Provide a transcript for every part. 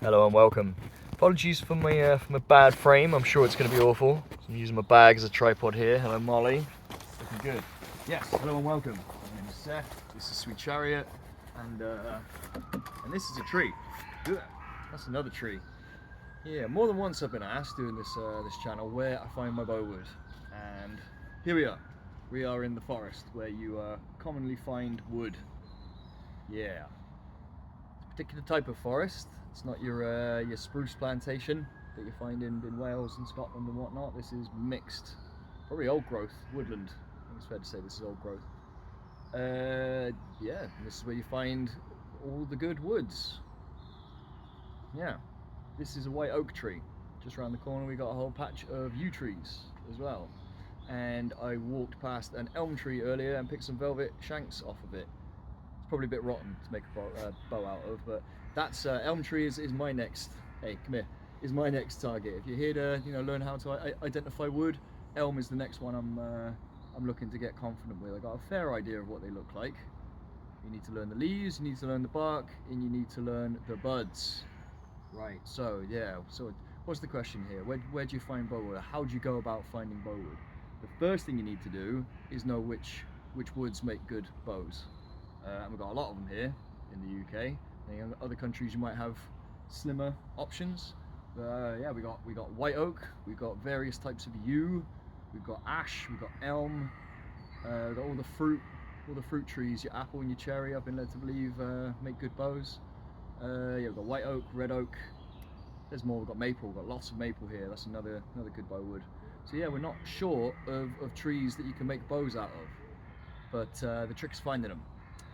Hello and welcome. Apologies for my bad frame. I'm sure it's going to be awful. So I'm using my bag as a tripod here. Hello Molly. Looking good. Yes, hello and welcome. My name is Seth. This is Sweet Chariot, and this is a tree. Ugh, that's another tree. Yeah, more than once I've been asked doing this channel where I find my bowwood, and here we are. We are in the forest where you commonly find wood. Yeah, it's a particular type of forest. It's not your spruce plantation that you find in Wales and Scotland and whatnot. This is mixed, probably old growth woodland. I think it's fair to say this is old growth. Yeah, this is where you find all the good woods. Yeah, this is a white oak tree. Just around the corner we got a whole patch of yew trees as well. And I walked past an elm tree earlier and picked some velvet shanks off of it. It's probably a bit rotten to make a bow out of, but that's elm tree is my next. Hey, come here. Is my next target. If you're here to learn how to identify wood, elm is the next one I'm looking to get confident with. I got a fair idea of what they look like. You need to learn the leaves, you need to learn the bark, and you need to learn the buds. Right. So yeah. So what's the question here? Where do you find bowwood? How do you go about finding bowwood? The first thing you need to do is know which woods make good bows. And we've got a lot of them here in the UK. In other countries you might have slimmer options. Yeah, we got white oak, we've got various types of yew, we've got ash, we've got elm, we've got all the fruit trees. Your apple and your cherry, I've been led to believe, make good bows. Yeah, we've got white oak, red oak. There's more. We've got maple. We've got lots of maple here. That's another good bowwood. So yeah, we're not short of trees that you can make bows out of, but the trick is finding them,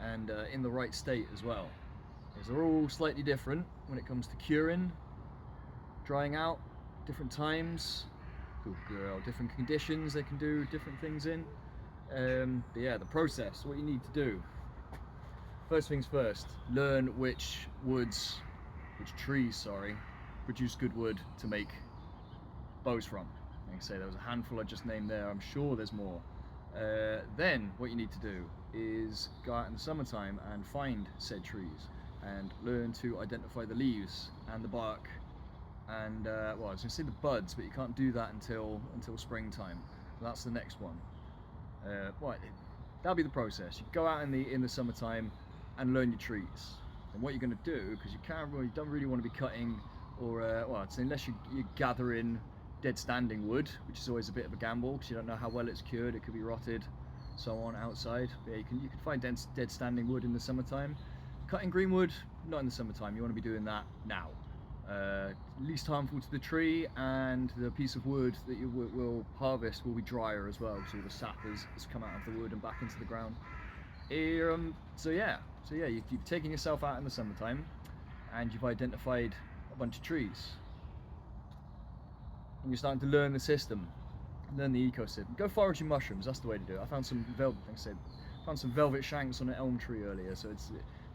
and in the right state as well. Because they're all slightly different when it comes to curing, drying out, different times, good girl, different conditions they can do different things in. But yeah, the process, what you need to do. First things first, learn which trees, produce good wood to make bows from. Like I say, there was a handful I just named there. I'm sure there's more. Then what you need to do is go out in the summertime and find said trees and learn to identify the leaves and the bark and well, I was going to say the buds, but you can't do that until springtime. That's the next one. Well, that'll be the process. You go out in the summertime and learn your trees. And what you're going to do, because you don't really want to be cutting or well, unless you're gathering dead standing wood, which is always a bit of a gamble because you don't know how well it's cured. It could be rotted, so on outside. But yeah, you can find dead standing wood in the summertime. Cutting green wood, not in the summertime. You want to be doing that now. Least harmful to the tree, and the piece of wood that you will harvest will be drier as well, so all the sap has come out of the wood and back into the ground. So yeah, you've taken yourself out in the summertime and you've identified a bunch of trees. And you're starting to learn the system, learn the ecosystem. Go foraging mushrooms, that's the way to do it. I found some velvet shanks on an elm tree earlier, so it's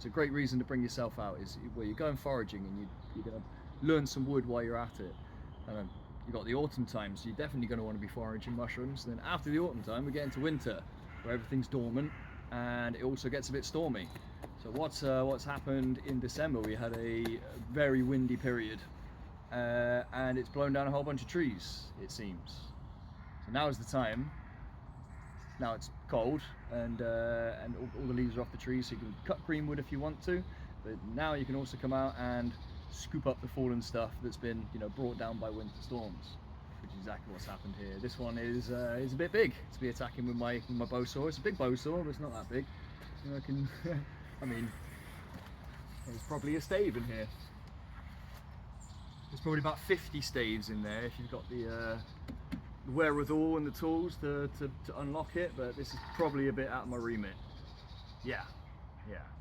a great reason to bring yourself out, is where you're going foraging and you're going to learn some wood while you're at it. And then you've got the autumn time, so you're definitely going to want to be foraging mushrooms. And then after the autumn time, we get into winter, where everything's dormant and it also gets a bit stormy. So what's happened in December? We had a very windy period, and it's blown down a whole bunch of trees, it seems. So now is the time. Now it's cold and all the leaves are off the trees, so you can cut green wood if you want to, but now you can also come out and scoop up the fallen stuff that's been brought down by winter storms, which is exactly what's happened here. This one is a bit big to be attacking with my bow saw. It's a big bow saw, but it's not that big. I can I mean, there's probably a stave in here. There's probably about 50 staves in there if you've got the wherewithal and the tools to unlock it, but this is probably a bit out of my remit. Yeah,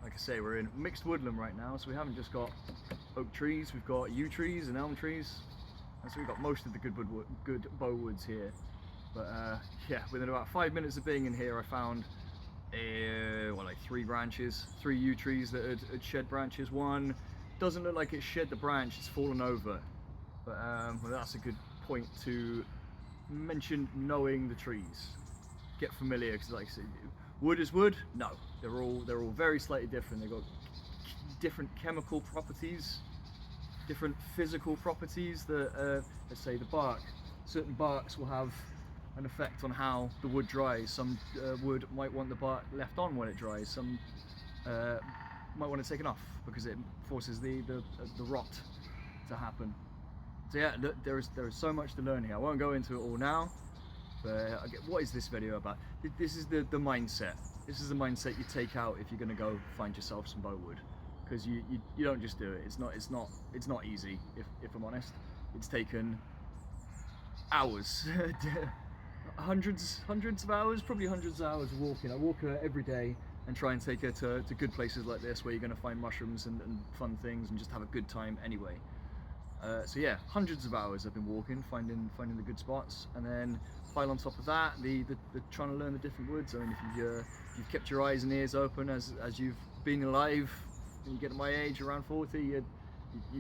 like I say, we're in mixed woodland right now, so we haven't just got oak trees, we've got yew trees and elm trees, and so we've got most of the good bow woods here. But yeah, within about 5 minutes of being in here, I found like 3 yew trees that had shed branches. One doesn't look like it shed the branch, it's fallen over, but well, that's a good point to mention knowing the trees. Get familiar, because like I said, wood is wood. No, they're all very slightly different. They've got different chemical properties, different physical properties that, let's say the bark, certain barks will have an effect on how the wood dries. Some wood might want the bark left on when it dries, some might want it taken off because it forces the rot to happen. So yeah, there is so much to learn here. I won't go into it all now, but what is this video about? This is the mindset. This is the mindset you take out if you're going to go find yourself some bow wood, because you don't just do it. It's not easy. If I'm honest, it's taken hours, hundreds of hours, probably hundreds of hours walking. I walk every day and try and take her to good places like this where you're going to find mushrooms and fun things and just have a good time anyway. So yeah, hundreds of hours I've been walking, finding the good spots, and then pile on top of that the trying to learn the different woods. I mean, if you've kept your eyes and ears open as you've been alive, when you get to my age, around 40, you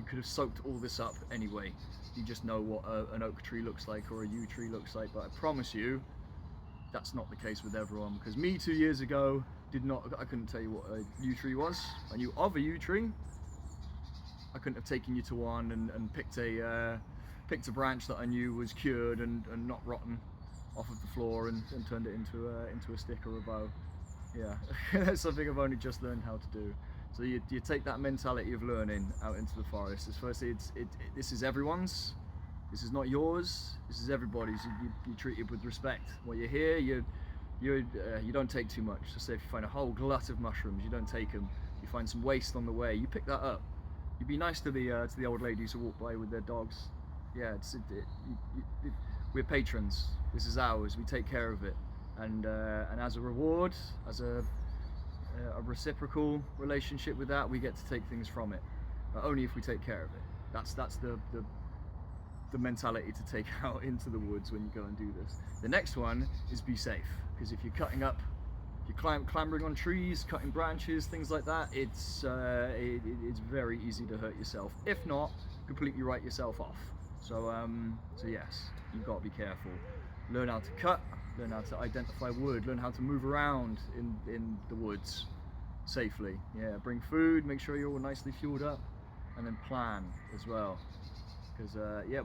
could have soaked all this up anyway. You just know what an oak tree looks like or a yew tree looks like, but I promise you, that's not the case with everyone. Because me 2 years ago I couldn't tell you what a yew tree was. I knew of a yew tree. I couldn't have taken you to one and picked a branch that I knew was cured and not rotten off of the floor and turned it into a stick or a bow. Yeah, that's something I've only just learned how to do. So you take that mentality of learning out into the forest. Firstly, this is everyone's. This is not yours. This is everybody's. You treat it with respect. While you're here, you don't take too much. So say if you find a whole glut of mushrooms, you don't take them. You find some waste on the way, you pick that up. You be nice to the old ladies who walk by with their dogs. Yeah, we're patrons. This is ours. We take care of it, and as a reward, as a reciprocal relationship with that, we get to take things from it, but only if we take care of it. That's the mentality to take out into the woods when you go and do this. The next one is be safe, because if you're cutting up, if you're clambering on trees, cutting branches, things like that, it's very easy to hurt yourself, if not completely write yourself off. So yes, you've got to be careful. Learn how to cut, learn how to identify wood, learn how to move around in the woods safely. Yeah, bring food, make sure you're all nicely fueled up, and then plan as well. Because yeah,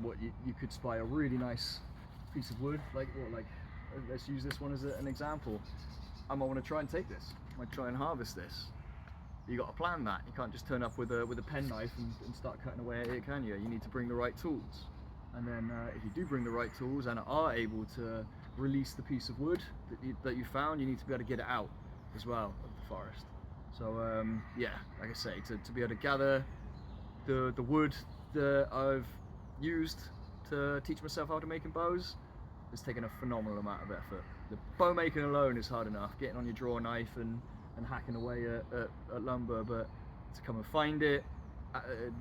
you could spy a really nice piece of wood, like let's use this one as an example. I might want to try and take this, I might try and harvest this. You got to plan that. You can't just turn up with a penknife and start cutting away at it, can you? You need to bring the right tools. And then if you do bring the right tools and are able to release the piece of wood that you found, you need to be able to get it out as well of the forest. So yeah, like I say, to be able to gather the wood that I've used to teach myself how to make bows, it's taken a phenomenal amount of effort. The bow making alone is hard enough, getting on your draw knife and hacking away at lumber, but to come and find it,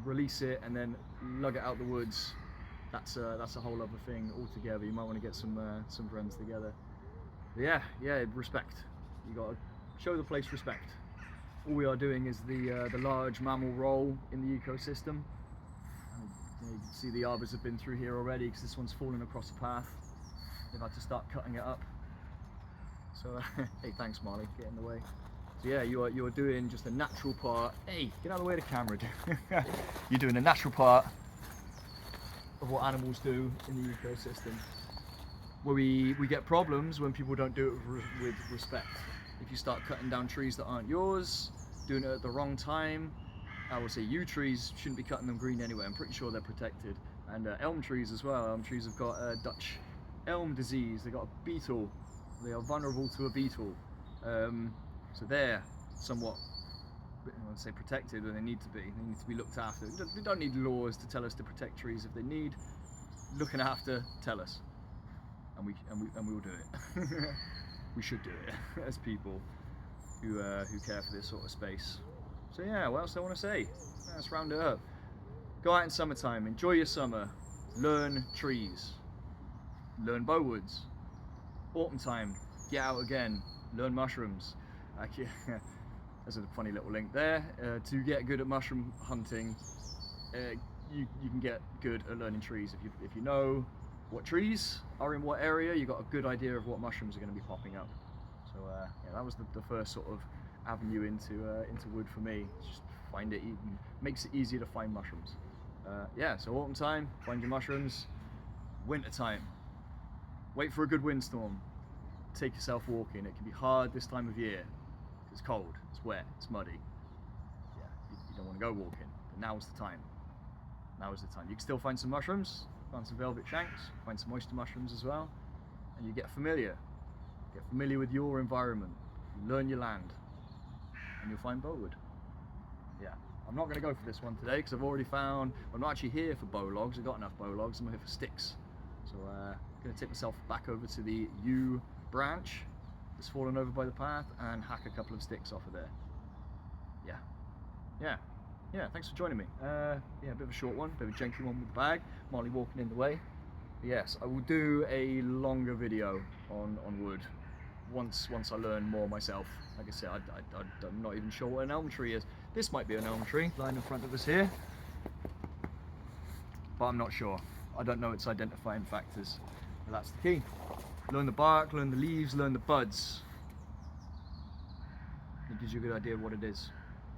release it, and then lug it out the woods, that's a whole other thing altogether. You might want to get some friends together. But yeah, respect. You got to show the place respect. All we are doing is the large mammal role in the ecosystem. And, you can see the arbors have been through here already, because this one's fallen across the path. They've had to start cutting it up. So hey, thanks Marley, get in the way. So yeah, you're doing just a natural part. Hey, get out of the way of the camera. You're doing a natural part of what animals do in the ecosystem. Where we get problems when people don't do it with respect. If you start cutting down trees that aren't yours, doing it at the wrong time. I would say yew trees, shouldn't be cutting them green anyway. I'm pretty sure they're protected. And elm trees as well. Elm trees have got Dutch elm disease. They've got a beetle. They are vulnerable to a beetle. So they're somewhat, I won't say protected, but they need to be. They need to be looked after. We don't need laws to tell us to protect trees. If they need looking after, tell us, and we will do it. We should do it as people who care for this sort of space. So yeah, what else do I want to say? Let's round it up. Go out in summertime, enjoy your summer, learn trees, learn bow woods. Autumn time, get out again, learn mushrooms. There's a funny little link there. To get good at mushroom hunting, you can get good at learning trees. If you know what trees are in what area, you've got a good idea of what mushrooms are going to be popping up. So yeah, that was the first sort of avenue into wood for me. Just find it, makes it easier to find mushrooms. Yeah, so autumn time, find your mushrooms. Winter time, wait for a good windstorm. Take yourself walking. It can be hard this time of year. It's cold, it's wet, it's muddy. Yeah, you don't want to go walking, but now is the time. Now is the time. You can still find some mushrooms, find some velvet shanks, find some oyster mushrooms as well, and you get familiar. Get familiar with your environment, you learn your land, and you'll find bowwood. Yeah, I'm not going to go for this one today because I've already found, I'm not actually here for bow logs, I've got enough bow logs, I'm here for sticks. So I'm going to take myself back over to the yew branch that's fallen over by the path and hack a couple of sticks off of there. Yeah, thanks for joining me. Yeah, a bit of a short one, a bit of a janky one with the bag, Molly walking in the way. But yes, I will do a longer video on wood once I learn more myself. Like I said, I'm not even sure what an elm tree is. This might be an elm tree lying in front of us here, but I'm not sure. I don't know its identifying factors. But that's the key. Learn the bark, learn the leaves, learn the buds. It gives you a good idea of what it is.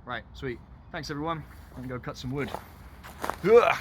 Right, sweet. Thanks everyone. I'm gonna go cut some wood. Ugh.